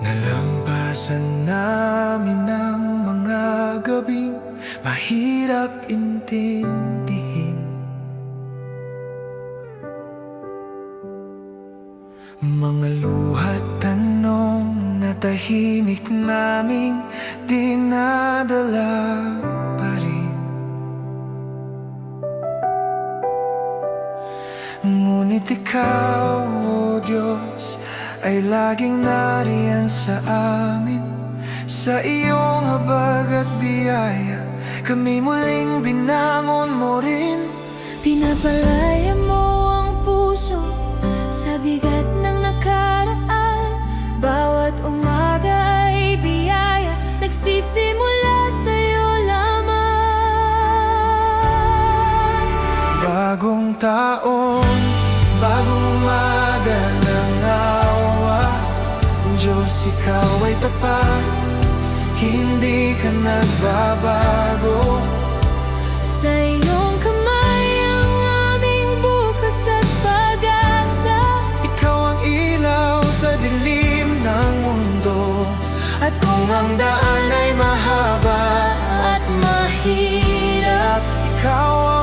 Nalampasan namin ang mga gabing mahirap intindihin. Mga luha't tanong na tahimik naming dinadala pa rin. Ngunit ikaw, O Diyos, ay laging nariyan sa amin. Sa iyong habag at biyaya, kami muling binangon mo rin. Pinapalaya mo ang puso sa bigat ng nakaraan. Bawat umaga ay biyaya, nagsisimula sa'yo lamang. Bagong taon, bagong umaga ng awa. Diyos, ikaw ay tapat, hindi ka nagbabago. Sa iyong kamay ang aming bukas at pag-asa. Ikaw ang ilaw sa dilim ng mundo. At kung ang daan ay mahaba At mahirap, ikaw ang